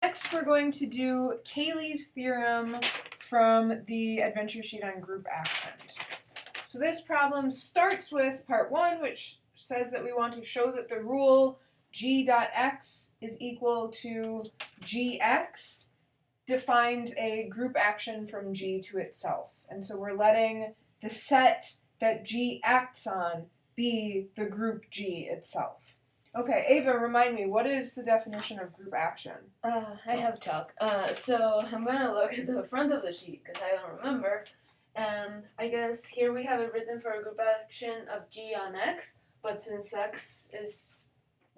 Next, we're going to do Cayley's theorem from the adventure sheet on group actions. So this problem starts with part 1, which says that we want to show that the rule g.x is equal to gx defines a group action from G to itself. And so we're letting the set that G acts on be the group G itself. Okay, Ava, remind me, what is the definition of group action? I have chalk. So I'm going to look at the front of the sheet because I don't remember. And I guess here we have it written for a group action of G on X, but since X is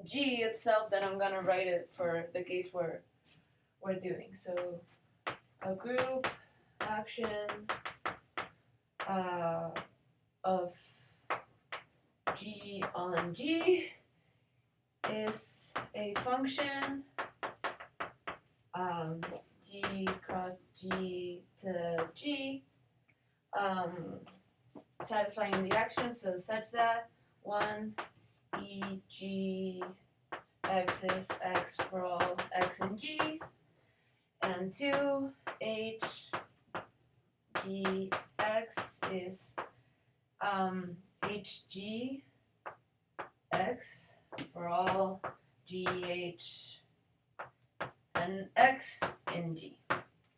G itself, then I'm going to write it for the case we're doing. So a group action of G on G is a function G cross G to G satisfying the action, so such that 1 e G x is x for all x in G, and 2 h G x is h G x for all G H and X in G,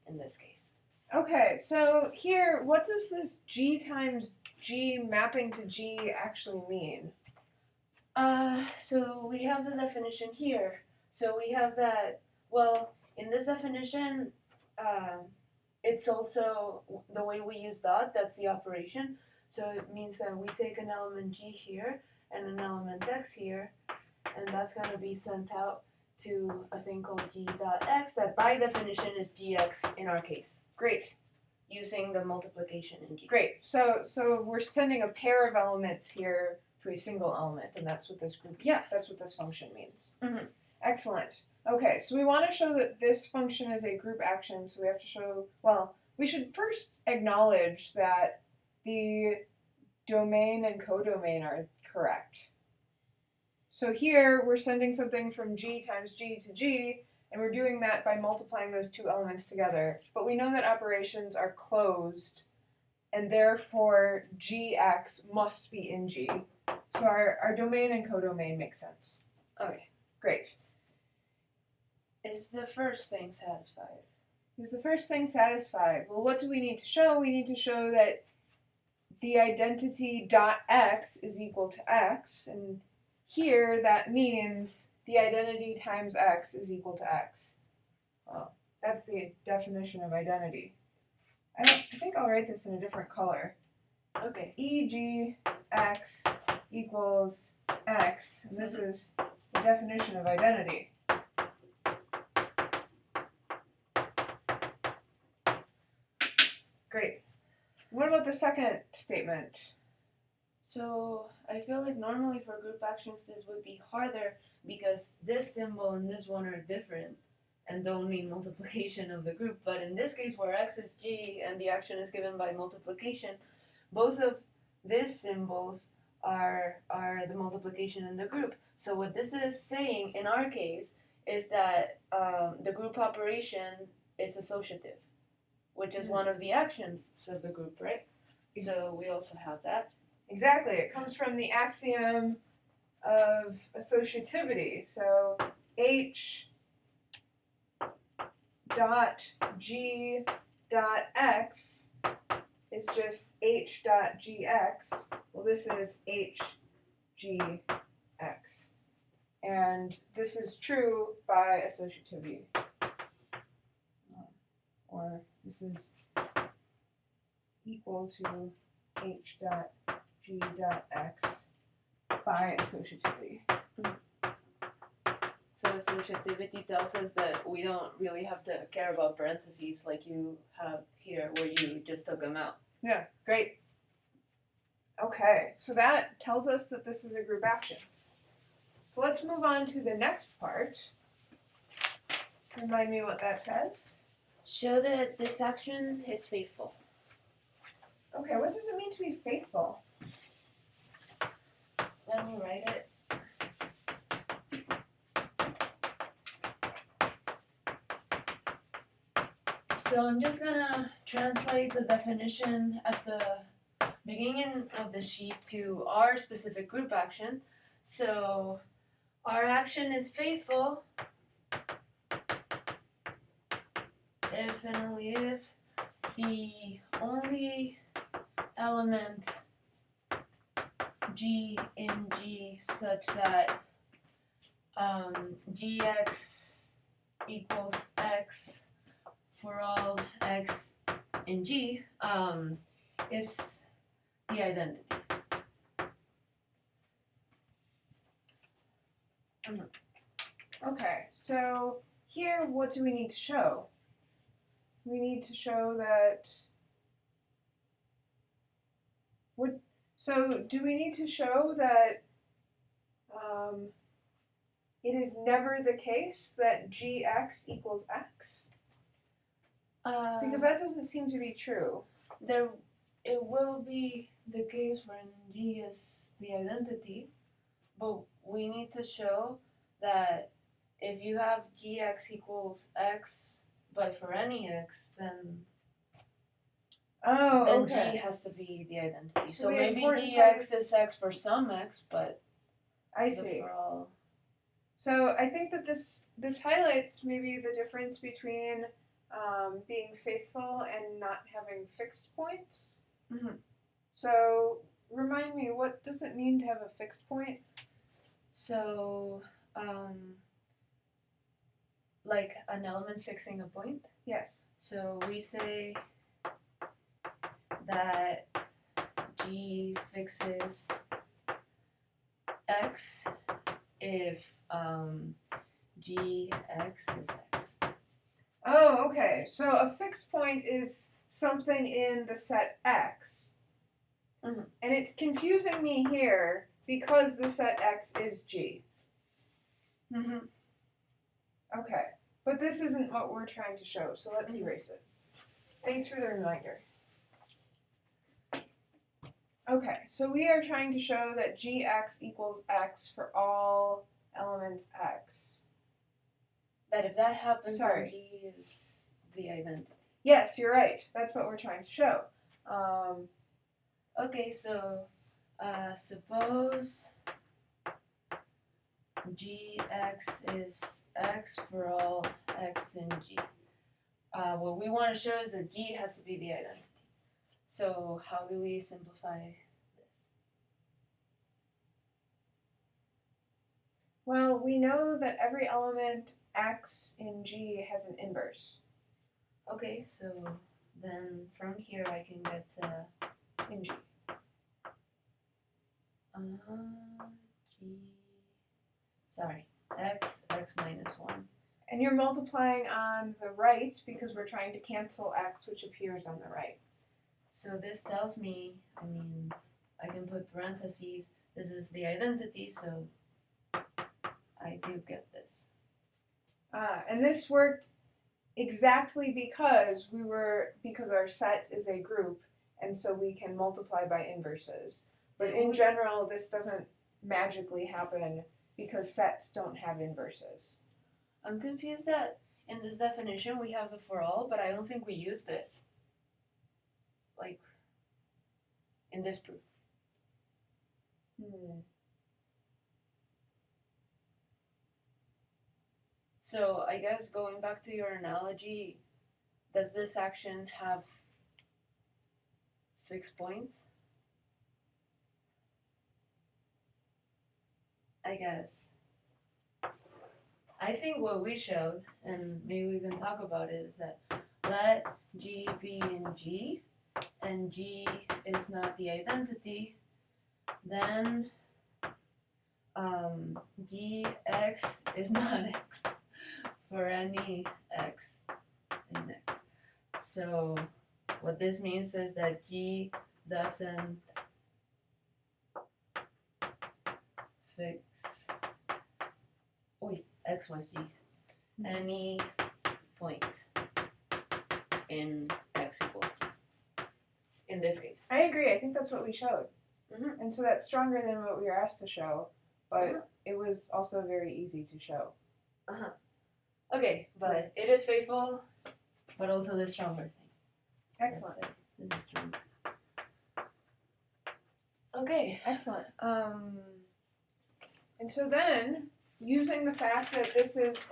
in this case. Okay, so here, what does this G times G mapping to G actually mean? So we have the definition here. So we have that, well, in this definition, it's also the way we use dot, that's the operation. So it means that we take an element G here and an element X here, and that's going to be sent out to a thing called G.X that by definition is Gx in our case. Great. Using the multiplication in G. Great. So we're sending a pair of elements here to a single element, and that's what this group. Yeah. That's what this function means. Mm-hmm. Excellent. Okay, so we want to show that this function is a group action, so we have to show, well, we should first acknowledge that the domain and codomain are correct. So here we're sending something from G times G to G, and we're doing that by multiplying those two elements together. But we know that operations are closed, and therefore Gx must be in G. So our domain and codomain make sense. Okay. Great. Is the first thing satisfied? Is the first thing satisfied? Well, what do we need to show? We need to show that the identity .x is equal to x, and here that means the identity times x is equal to x. Well, that's the definition of identity. I think I'll write this in a different color. Okay. E.g. x equals x, and this is the definition of identity. Great. What about the second statement? So I feel like normally for group actions this would be harder because this symbol and this one are different and don't mean multiplication of the group. But in this case where x is G and the action is given by multiplication, both of these symbols are the multiplication in the group. So what this is saying in our case is that the group operation is associative, which is one of the actions of the group, right? So we also have that. Exactly. It comes from the axiom of associativity. So H dot G dot X is just H dot GX. Well, this is H GX. And this is true by associativity. Or this is equal to H dot G dot X by associativity. So associativity tells us that we don't really have to care about parentheses like you have here where you just took them out. Yeah, great. Okay, so that tells us that this is a group action. So let's move on to the next part. Remind me what that says. Show that this action is faithful. Okay, what does it mean to be faithful? Let me write it. So I'm just gonna translate the definition at the beginning of the sheet to our specific group action. So our action is faithful if and only if the only element G in G such that Gx equals X for all X in G is the identity. Okay, so here what do we need to show? We need to show that so do we need to show that it is never the case that Gx equals X? Because that doesn't seem to be true. It will be the case when G is the identity, but we need to show that if you have Gx equals X, but for any X, then okay. G has to be the identity. So So the maybe important part Dx is X for some X, but I see. for all. So I think that this highlights maybe the difference between being faithful and not having fixed points. Mhm. So remind me, what does it mean to have a fixed point? So, like an element fixing a point. Yes. So we say that G fixes X if Gx is X. Oh, okay. So a fixed point is something in the set X. Mhm. And it's confusing me here because the set X is G. Mm-hmm. Okay. But this isn't what we're trying to show, so let's erase it. Thanks for the reminder. Okay, so we are trying to show that Gx equals X for all elements X. That if that happens, Sorry. then G is the identity. Yes, you're right. That's what we're trying to show. Okay, so suppose Gx is X for all X in G. What we want to show is that G has to be the identity. So how do we simplify this? Well, we know that every element X in G has an inverse. Okay, so then from here I can get In G. G. Sorry, X minus 1. And you're multiplying on the right because we're trying to cancel X, which appears on the right. So this tells me, I can put parentheses, this is the identity, so I do get this. And this worked exactly because our set is a group, and so we can multiply by inverses. But in general, this doesn't magically happen because sets don't have inverses. I'm confused that in this definition we have the for all, but I don't think we used it. Like, in this proof. So I guess going back to your analogy, does this action have fixed points? I guess. I think what we showed, and maybe we can talk about it, is that let G be in G, and G is not the identity, then Gx is not X for any X in X. So what this means is that G doesn't fix X was G any point in X equals G. In this case. I agree. I think that's what we showed. Mm-hmm. And so that's stronger than what we were asked to show, but it was also very easy to show. Okay, but it is faithful but also the stronger thing. Excellent. Let's say this is stronger. Okay. Excellent. And so then, using the fact that this is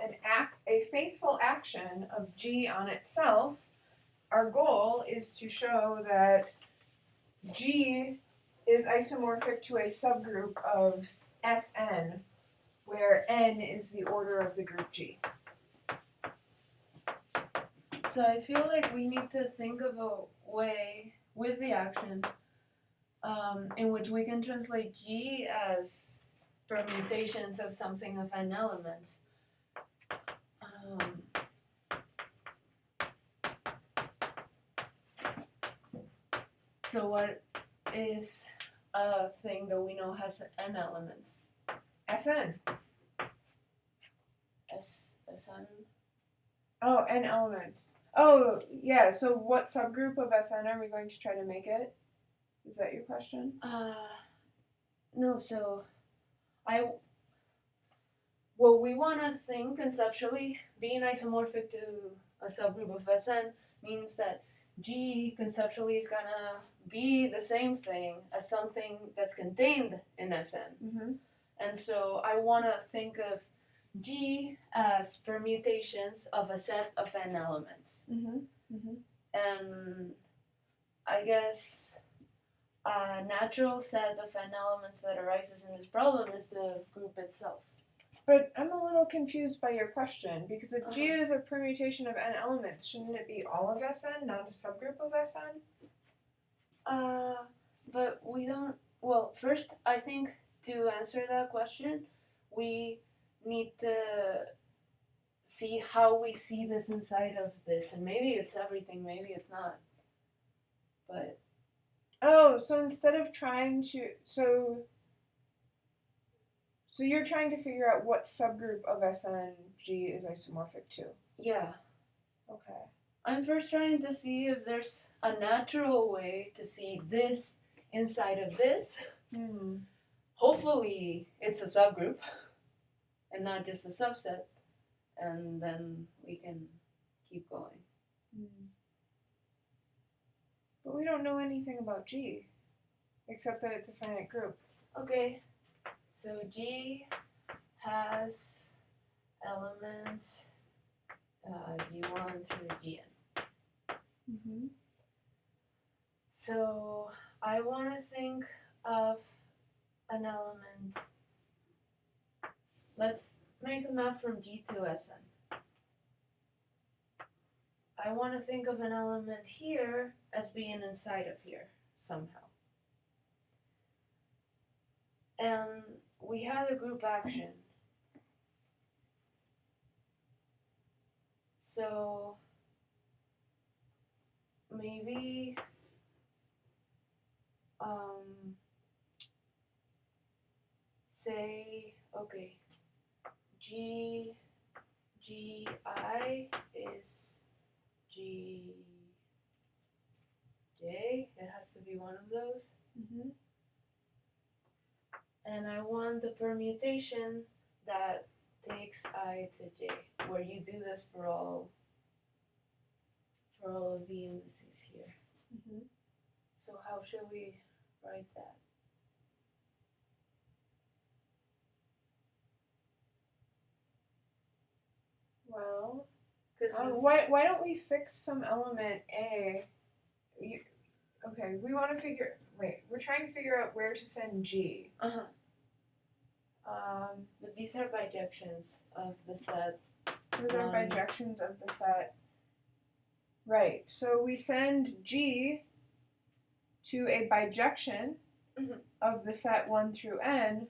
a faithful action of G on itself, our goal is to show that G is isomorphic to a subgroup of Sn, where n is the order of the group G. So I feel like we need to think of a way with the action in which we can translate G as permutations of something of n elements. So what is a thing that we know has n elements? Sn. Sn? Oh, n elements. Oh, yeah, so what subgroup of Sn are we going to try to make it? Is that your question? No, so what we want to think conceptually, being isomorphic to a subgroup of Sn means that G conceptually is gonna be the same thing as something that's contained in Sn. Mm-hmm. And so I want to think of G as permutations of a set of n elements. Mm-hmm. Mm-hmm. And I guess a natural set of n elements that arises in this problem is the group itself. But I'm a little confused by your question, because if G is a permutation of n elements, shouldn't it be all of Sn, not a subgroup of Sn? But we don't. Well, first, I think to answer that question, we need to see how we see this inside of this, and maybe it's everything, maybe it's not. But oh, so instead of trying to so you're trying to figure out what subgroup of Sn G is isomorphic to. yeah. Okay. I'm first trying to see if there's a natural way to see this inside of this. Hopefully it's a subgroup and not just a subset, and then we can keep going. But we don't know anything about G, except that it's a finite group. Okay, so G has elements G1 through Gn. Mm-hmm. So I want to think of an element. Let's make a map from G to Sn. I want to think of an element here as being inside of here somehow. And we have a group action. So maybe say, okay, Gi is Gj. It has to be one of those. Mm-hmm. And I want the permutation that takes I to j, where you do this for all of the indices here. Mm-hmm. So how should we write that? Well, 'Cause why don't we fix some element A? Okay, we want to figure. Wait, we're trying to figure out where to send G. But these are bijections of the set. Those are bijections of the set. Right. So we send G to a bijection of the set 1 through n.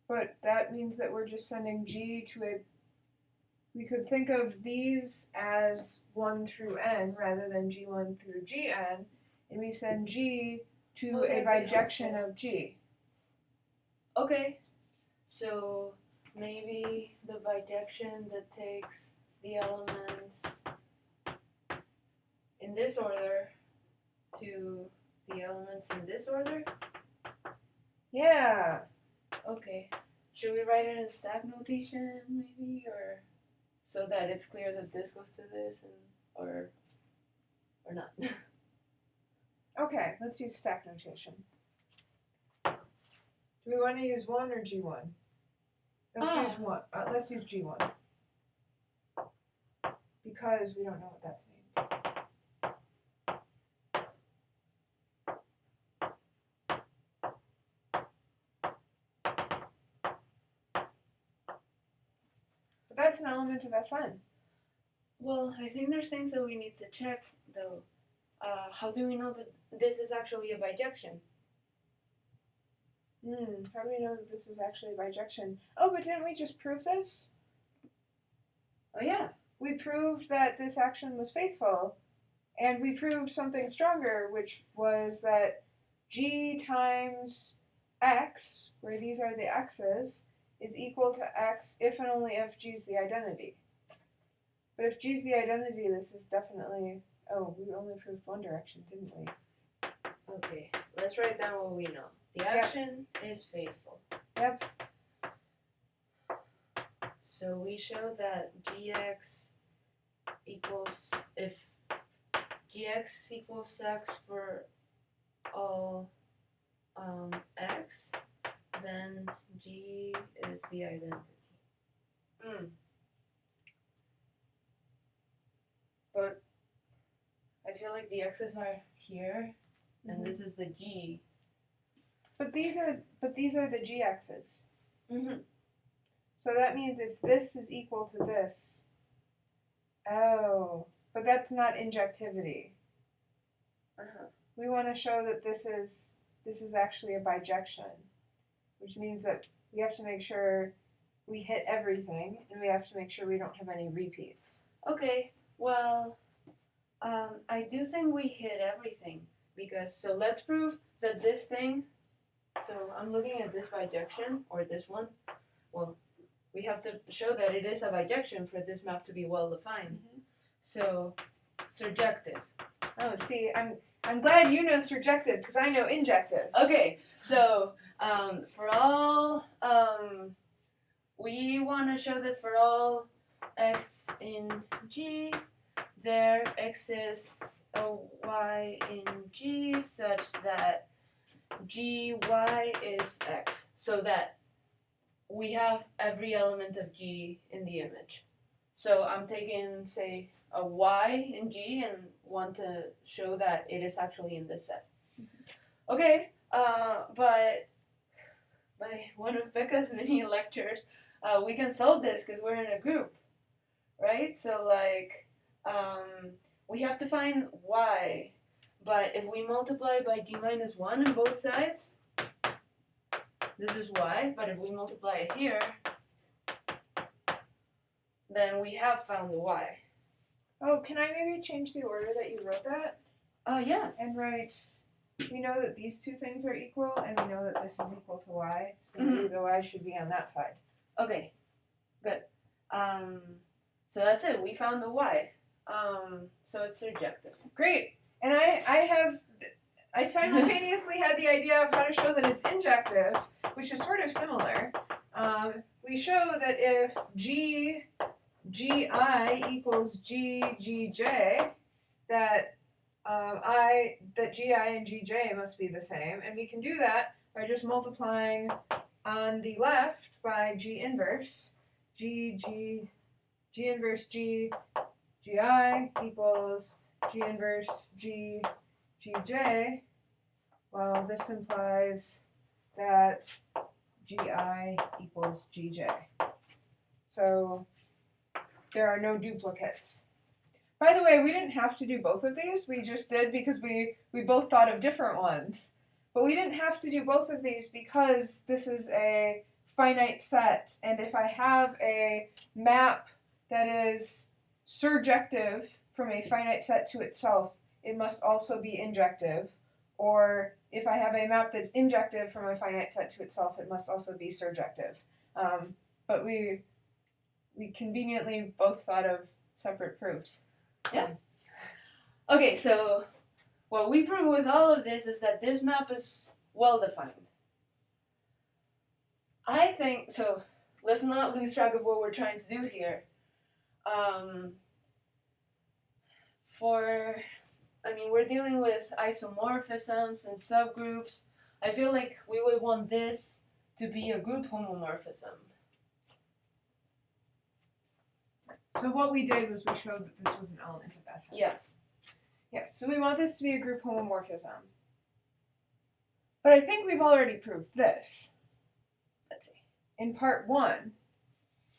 But that means that we're just sending G to a. We could think of these as 1 through n rather than G1 through Gn, and we send G to a bijection of G. Okay, so maybe the bijection that takes the elements in this order to the elements in this order? Yeah. Okay. Should we write it in stack notation maybe, or? so that it's clear that this goes to this and or not. Okay, let's use stack notation. Do we want to use 1 or G1? Let's use 1. Let's use G1. Because we don't know what that's named. But that's an element of Sn. Well, I think there's things that we need to check though. How do we know that this is actually a bijection? How do we know that this is actually a bijection? Oh, but didn't we just prove this? Oh yeah. We proved that this action was faithful, and we proved something stronger, which was that G times X, where these are the X's, is equal to X if and only if G is the identity. But if G is the identity, this is definitely... Oh, we only proved one direction, didn't we? Okay, let's write down what we know. The action is faithful. Yep. So we show that Gx equals, if Gx equals X for all X, then G is the identity. But I feel like the X's are here, and this is the G. But these are the GX's. Mm-hmm. So that means if this is equal to this, oh, but that's not injectivity. We want to show that this is actually a bijection, which means that we have to make sure we hit everything, and we have to make sure we don't have any repeats. Okay, well, I do think we hit everything, because, so let's prove that this thing, so I'm looking at this bijection, or this one, well, we have to show that it is a bijection for this map to be well defined. So, surjective. Oh, see, I'm glad you know surjective, because I know injective. Okay, so, for all, we want to show that for all X in G, there exists a Y in G such that Gy is X, so that we have every element of G in the image. So I'm taking, say, a Y in G and want to show that it is actually in this set. Okay, but by one of Becca's mini lectures, we can solve this because we're in a group, right? So like, we have to find Y, but if we multiply by G minus 1 on both sides, this is Y, but if we multiply it here, then we have found the Y. Oh, can I maybe change the order that you wrote that? Yeah. And write, we know that these two things are equal, and we know that this is equal to Y, so maybe the Y should be on that side. Okay, good. So that's it, we found the Y. So it's surjective. Great. And I simultaneously had the idea of how to show that it's injective, which is sort of similar. We show that if Gi equals Gj, that Gi and Gj must be the same, and we can do that by just multiplying on the left by G inverse. G inverse Gi equals G inverse Gj. Well, this implies that Gi equals Gj. So there are no duplicates. By the way, we didn't have to do both of these. We just did because we both thought of different ones. But we didn't have to do both of these because this is a finite set. And if I have a map that is surjective from a finite set to itself, it must also be injective. Or if I have a map that's injective from a finite set to itself, it must also be surjective. But we conveniently both thought of separate proofs. Yeah. Okay, so what we prove with all of this is that this map is well defined. I think, so let's not lose track of what we're trying to do here. We're dealing with isomorphisms and subgroups. I feel like we would want this to be a group homomorphism. So what we did was we showed that this was an element of Sn. Yeah. Yeah, so we want this to be a group homomorphism. But I think we've already proved this. Let's see. In part 1.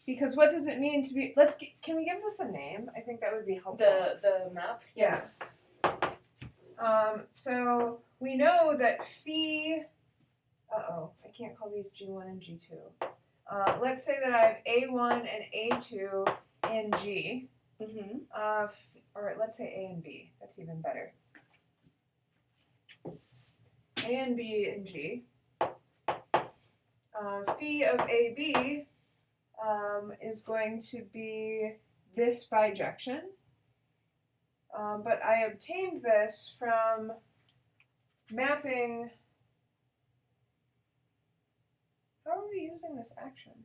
Because what does it mean to be... Can we give this a name? I think that would be helpful. The map? Yeah. Yes. So we know that phi... Uh-oh, I can't call these G1 and G2. Let's say that I have A1 and A2 in G. Mm-hmm. Or let's say A and B. That's even better. A and B in G. Phi of AB is going to be this bijection. But I obtained this from mapping... How are we using this action?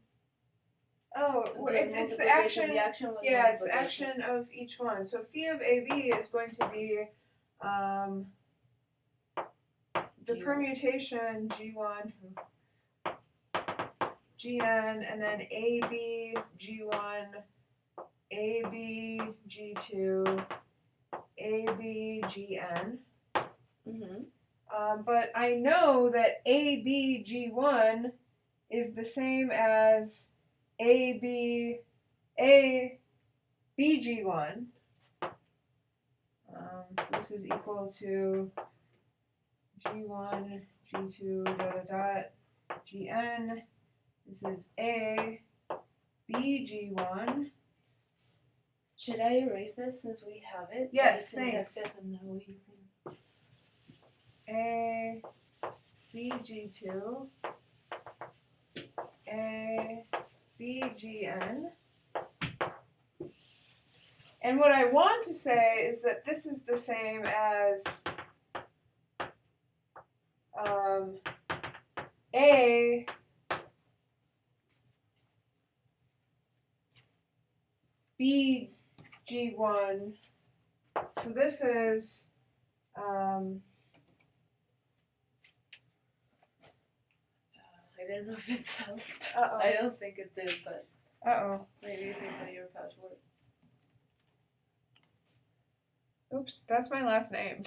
Oh, it's the action. Yeah, it's the action of each one. So phi of AB is going to be the permutation G1, Gn, and then AB G1, AB G2, AB Gn. Mm-hmm. But I know that AB G1 is the same as AB BG1. So this is equal to G1, G2, dot, dot, dot, Gn. This is A BG1. Should I erase this since we have it? Yes, thanks. And now we can... A BG2. A BGN. And what I want to say is that this is the same as A BG1. So this is I don't know if it solved. Uh-oh. I don't think it did, but Uh-oh. maybe you can put your password. Oops, that's my last name.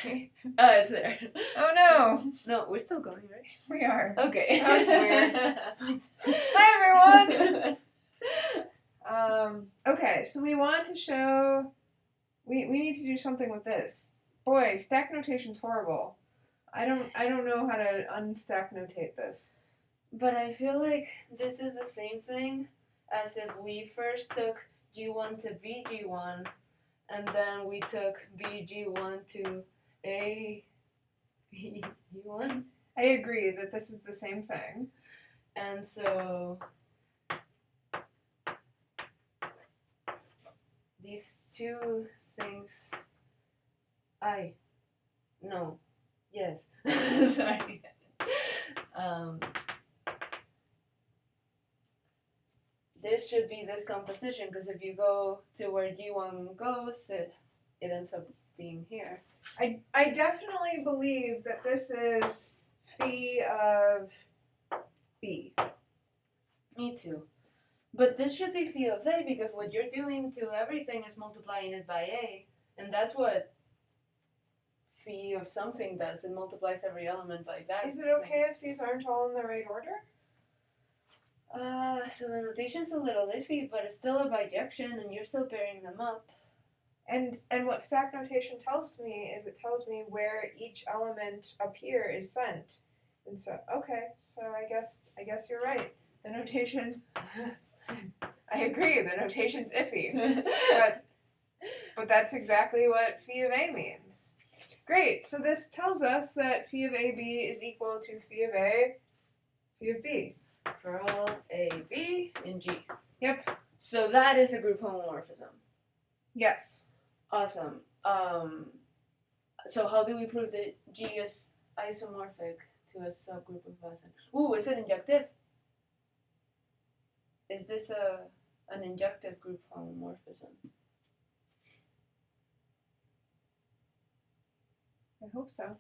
It's there. Oh no! No, we're still going, right? We are. Okay. That's weird. Hi everyone! Okay, so we want to show... We need to do something with this. Boy, stack notation's horrible. I don't know how to unstack notate this. But I feel like this is the same thing as if we first took G1 to BG1, and then we took BG1 to A BG1. I agree that this is the same thing. And so these two things... Yes. Sorry. This should be this composition, because if you go to where G1 goes, it ends up being here. I definitely believe that this is phi of B. Me too. But this should be phi of A, because what you're doing to everything is multiplying it by A, and that's what phi of something does. It multiplies every element by that. Is it okay if these aren't all in the right order? So the notation's a little iffy, but it's still a bijection, and you're still pairing them up. And what stack notation tells me is it tells me where each element up here is sent. And so, okay, so I guess you're right. The notation, I agree, the notation's iffy. But that's exactly what phi of A means. Great, so this tells us that phi of AB is equal to phi of A, phi of B. For all A, B, and G. Yep. So that is a group homomorphism. Yes. Awesome. So how do we prove that G is isomorphic to a subgroup of Sn? Ooh, is it injective? Is this an injective group homomorphism? I hope so.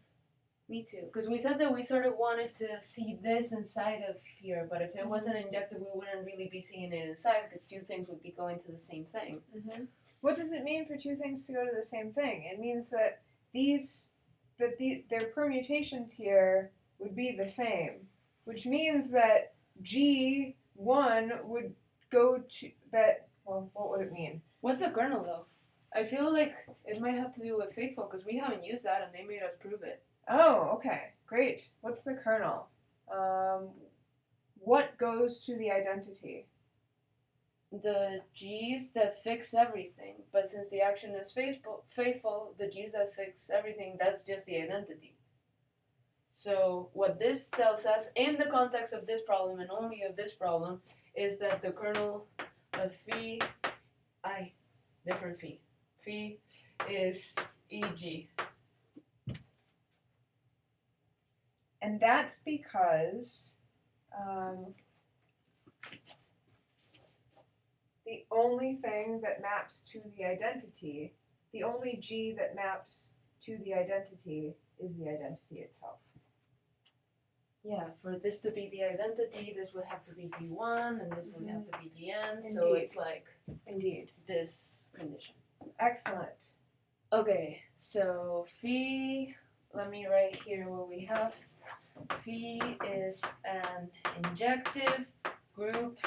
Me too. Because we said that we sort of wanted to see this inside of here, but if it wasn't injective, we wouldn't really be seeing it inside because two things would be going to the same thing. Mm-hmm. What does it mean for two things to go to the same thing? It means that their permutations here would be the same, which means that G1 would go to that. Well, what would it mean? What's the kernel though? I feel like it might have to do with faithful because we haven't used that and they made us prove it. Oh, okay, great. What's the kernel? What goes to the identity? The G's that fix everything, but since the action is faithful, the G's that fix everything, that's just the identity. So what this tells us, in the context of this problem and only of this problem, is that the kernel of phi is EG. And that's because the only thing that maps to the identity, the only G that maps to the identity is the identity itself. Yeah, for this to be the identity, this would have to be G1 and this would have to be Gn, so it's like Indeed. this condition. Excellent. Okay, so phi, let me write here what we have. Phi is an injective group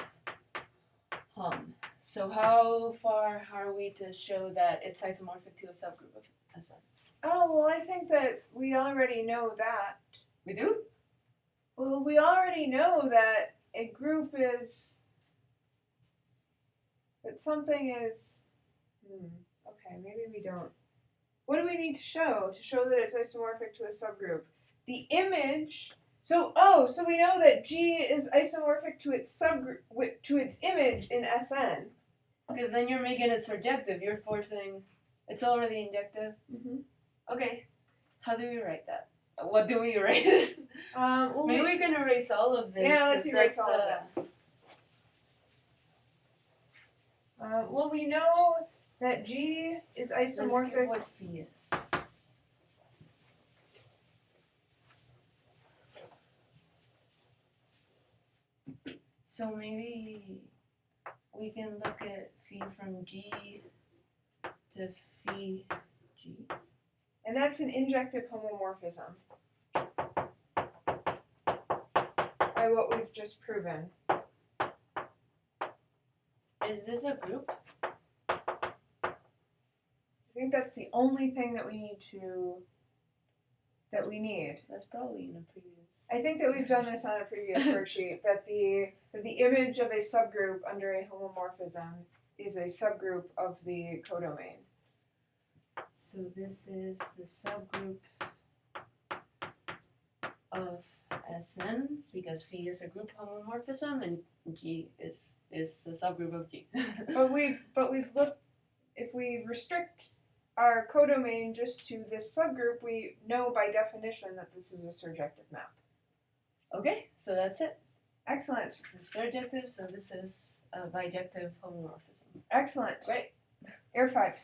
hom. So how far are we to show that it's isomorphic to a subgroup of Sn? Oh, well, I think that we already know that. We do? Well, we already know that a group is, that something is, okay, maybe we don't. What do we need to show that it's isomorphic to a subgroup? The image, so we know that G is isomorphic to its subgroup, to its image in Sn. Because then you're making it surjective, you're forcing, it's already injective. Mm-hmm. Okay, how do we write that? What do we erase? Maybe we can erase all of this. Yeah, let's erase all of this. Well, we know that G is isomorphic. Let's get what phi is. So maybe we can look at phi from G to phi G. And that's an injective homomorphism. By what we've just proven. Is this a group? I think that's the only thing that we need. That's probably in a previous. I think that we've done this on a previous worksheet, that the image of a subgroup under a homomorphism is a subgroup of the codomain. So this is the subgroup of Sn because phi is a group homomorphism and G is a subgroup of G. But we've looked, if we restrict our codomain just to this subgroup, we know by definition that this is a surjective map. Okay, so that's it. Excellent. It's surjective, so this is a bijective homomorphism. Excellent. Great. Air 5.